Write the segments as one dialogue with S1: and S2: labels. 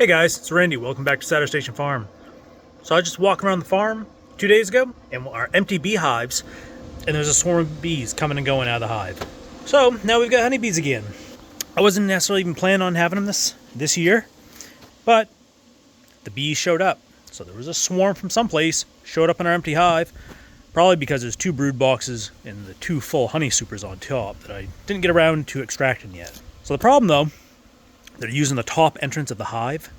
S1: Hey guys, it's Randy. Welcome back to Saturday Station Farm. So I was just walking around the farm 2 days ago, and our empty beehives, and there's a swarm of bees coming and going out of the hive. So now we've got honeybees again. I wasn't necessarily even planning on having them this year, but the bees showed up. So there was a swarm from someplace, showed up in our empty hive, probably because there's 2 brood boxes and the 2 full honey supers on top that I didn't get around to extracting yet. So the problem though, they're using the top entrance of the hive,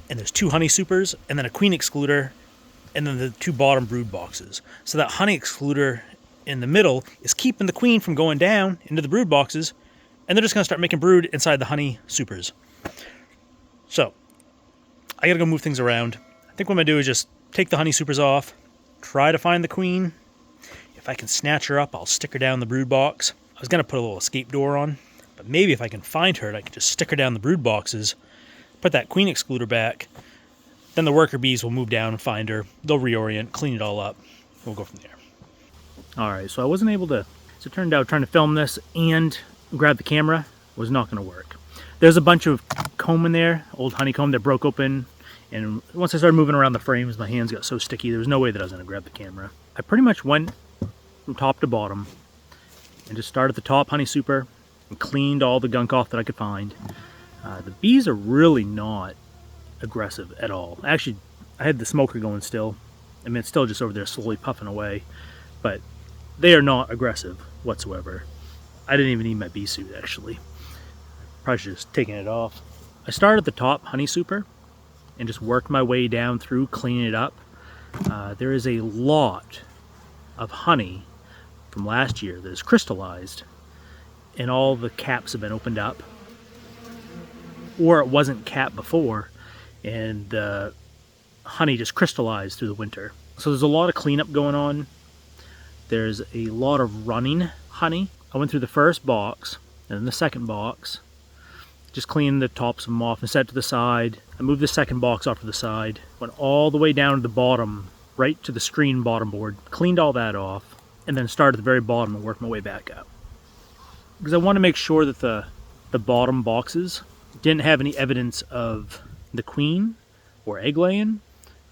S1: and there's 2 honey supers, and then a queen excluder, and then the 2 bottom brood boxes. So that honey excluder in the middle is keeping the queen from going down into the brood boxes, and they're just going to start making brood inside the honey supers. So I got to go move things around. I think what I'm going to do is just take the honey supers off, try to find the queen. If I can snatch her up, I'll stick her down the brood box. I was going to put a little escape door on, but maybe if I can find her, I can just stick her down the brood boxes, put that queen excluder back, then the worker bees will move down and find her. They'll reorient, clean it all up. We'll go from there. Alright, so I wasn't able to, so it turned out trying to film this and grab the camera was not going to work. There's a bunch of comb in there, old honeycomb that broke open, and once I started moving around the frames, my hands got so sticky, there was no way that I was going to grab the camera. I pretty much went from top to bottom and just started at the top honey super and cleaned all the gunk off that I could find. The bees are really not aggressive at all. Actually, I had the smoker going still. I mean, it's still just over there slowly puffing away, but they are not aggressive whatsoever. I didn't even need my bee suit, actually. Probably should have just taken it off. I started at the top honey super and just worked my way down through cleaning it up. There is a lot of honey from last year that is crystallized, and all the caps have been opened up, or it wasn't capped before and the honey just crystallized through the winter. So there's a lot of cleanup going on. There's a lot of running honey. I went through the first box and then the second box, just cleaned the tops of them off and set to the side. I moved the second box off to the side, went all the way down to the bottom, right to the screen bottom board, cleaned all that off, and then started at the very bottom and worked my way back up. Because I want to make sure that the bottom boxes didn't have any evidence of the queen or egg laying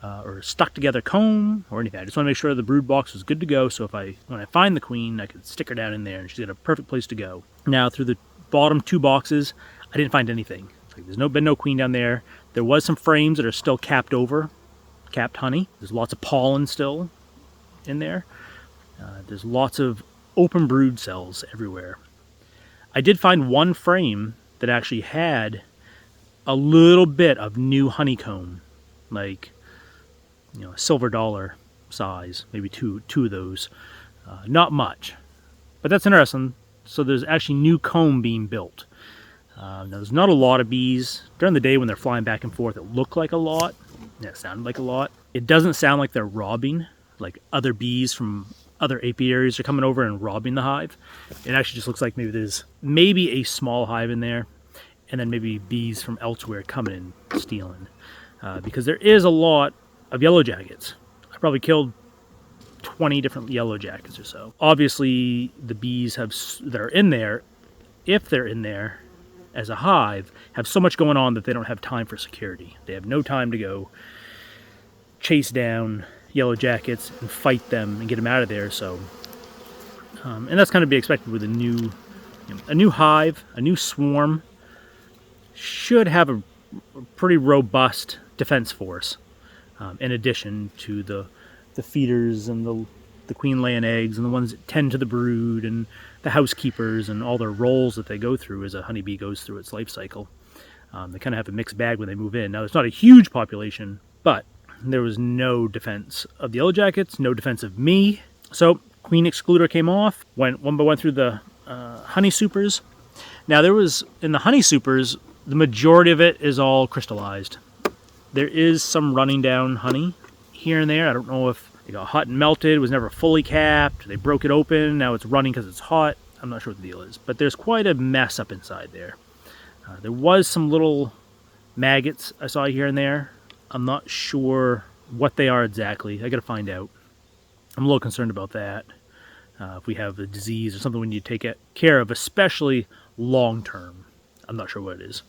S1: or stuck together comb or anything. I just want to make sure the brood box was good to go, so when I find the queen, I could stick her down in there and she's got a perfect place to go. Now through the bottom 2 boxes, I didn't find anything. Like, there's been no queen down there. There was some frames that are still capped honey. There's lots of pollen still in there. There's lots of open brood cells everywhere. I did find one frame that actually had a little bit of new honeycomb, like, a silver dollar size, maybe two of those. Not much, but that's interesting. So there's actually new comb being built. Now there's not a lot of bees. During the day when they're flying back and forth, it looked like a lot. Yeah, it sounded like a lot. It doesn't sound like they're robbing, like other bees from other apiaries are coming over and robbing the hive. It actually just looks like maybe there's a small hive in there, and then maybe bees from elsewhere coming and stealing. Because there is a lot of yellow jackets. I probably killed 20 different yellow jackets or so. Obviously, the bees that are in there, if they're in there as a hive, have so much going on that they don't have time for security. They have no time to go chase down yellow jackets and fight them and get them out of there. So, and that's kind of be expected with a new hive, a new swarm. Should have a pretty robust defense force, in addition to the feeders and the queen laying eggs and the ones that tend to the brood and the housekeepers and all their roles that they go through as a honeybee goes through its life cycle. They kind of have a mixed bag when they move in. Now, it's not a huge population, but there was no defense of the yellow jackets, no defense of me. So queen excluder came off, went one by one through the honey supers. Now there was, in the honey supers, the majority of it is all crystallized. There is some running down honey here and there. I don't know if it got hot and melted, it was never fully capped, they broke it open, now it's running because it's hot. I'm not sure what the deal is, but there's quite a mess up inside there. There was some little maggots I saw here and there. I'm not sure what they are exactly. I gotta find out. I'm a little concerned about that. If we have a disease or something we need to take care of, especially long term. I'm not sure what it is.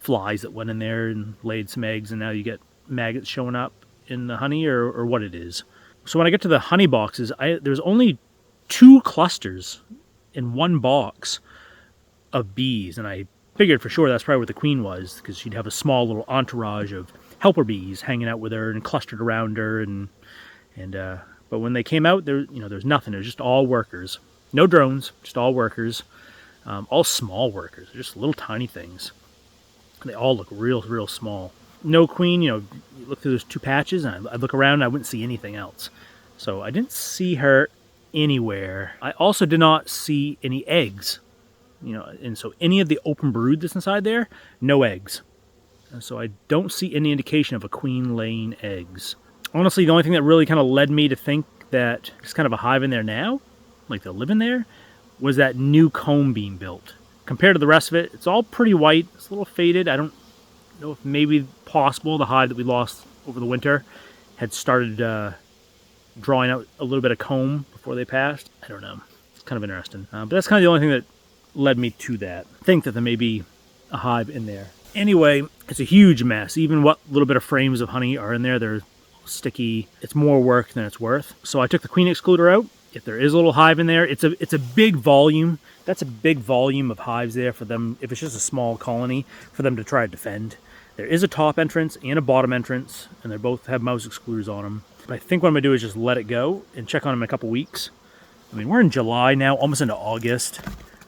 S1: flies that went in there and laid some eggs, and now you get maggots showing up in the honey, or what it is. So when I get to the honey boxes, there's only 2 clusters in one box of bees, and I figured for sure that's probably where the queen was, because she'd have a small little entourage of helper bees hanging out with her and clustered around her, but when they came out, there's nothing. It was just all workers, no drones, just all workers, all small workers, just little tiny things. They all look real small. No queen. You look through those 2 patches, and I look around, and I wouldn't see anything else. So I didn't see her anywhere. I also did not see any eggs. And so any of the open brood that's inside there, no eggs. And so I don't see any indication of a queen laying eggs. Honestly, the only thing that really kind of led me to think that there's kind of a hive in there now, like they'll live in there, was that new comb being built. Compared to the rest of it, it's all pretty white. It's a little faded. I don't know if maybe possible the hive that we lost over the winter had started drawing out a little bit of comb before they passed. I don't know. It's kind of interesting. But that's kind of the only thing that led me to that. Think that there may be a hive in there. Anyway, it's a huge mess. Even what little bit of frames of honey are in there, they're sticky. It's more work than it's worth. So I took the queen excluder out. If there is a little hive in there, it's a big volume. That's a big volume of hives there for them, if it's just a small colony, for them to try to defend. There is a top entrance and a bottom entrance, and they both have mouse excluders on them. But I think what I'm going to do is just let it go and check on them in a couple weeks. I mean, we're in July now, almost into August,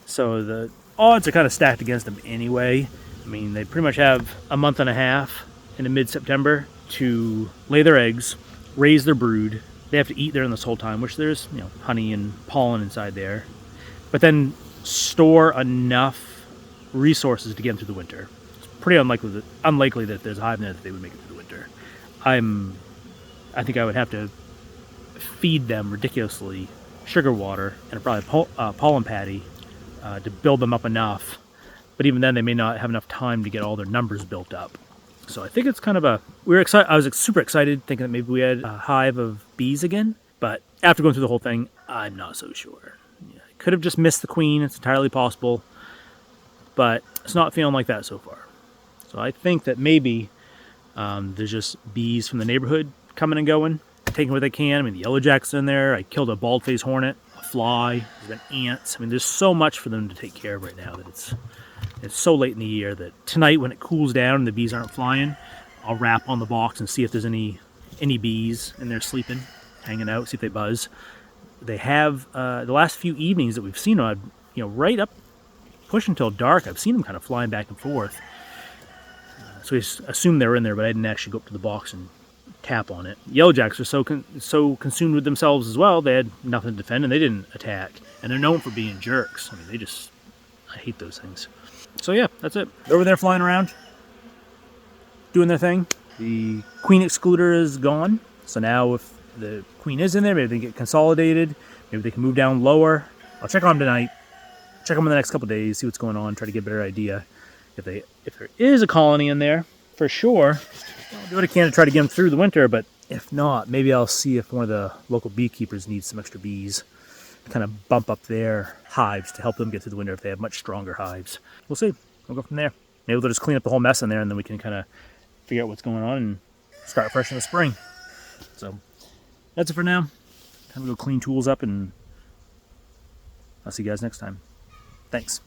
S1: so the odds are kind of stacked against them anyway. I mean, they pretty much have a month and a half into mid-September to lay their eggs, raise their brood. They have to eat during this whole time, which there's honey and pollen inside there. But then store enough resources to get them through the winter. It's pretty unlikely that if there's a hive in there that they would make it through the winter. I think I would have to feed them ridiculously sugar water and probably pollen patty to build them up enough. But even then, they may not have enough time to get all their numbers built up. So I think it's kind of I was super excited thinking that maybe we had a hive of bees again. But after going through the whole thing, I'm not so sure. I could have just missed the queen. It's entirely possible. But it's not feeling like that so far. So I think that maybe there's just bees from the neighborhood coming and going, taking what they can. I mean, the yellow jack's in there. I killed a bald-faced hornet, a fly. There's been ants. I mean, there's so much for them to take care of right now that it's so late in the year that tonight, when it cools down and the bees aren't flying, I'll wrap on the box and see if there's any bees in there sleeping, hanging out, see if they buzz. They have the last few evenings that we've seen them, right up, push until dark. I've seen them kind of flying back and forth. So we assumed they were in there, but I didn't actually go up to the box and tap on it. Yellowjacks are so consumed with themselves as well. They had nothing to defend and they didn't attack. And they're known for being jerks. I mean, I hate those things. So yeah, that's it. They're over there flying around, doing their thing. The queen excluder is gone. So now if the queen is in there, maybe they get consolidated. Maybe they can move down lower. I'll check on them tonight. Check them in the next couple days, see what's going on, try to get a better idea. If there is a colony in there, for sure, I'll do what I can to try to get them through the winter. But if not, maybe I'll see if one of the local beekeepers needs some extra bees. Kind of bump up their hives to help them get through the winter if they have much stronger hives. We'll see. We'll go from there. Maybe they'll just clean up the whole mess in there, and then we can kind of figure out what's going on and start fresh in the spring. So that's it for now. Time to go clean tools up, and I'll see you guys next time. Thanks.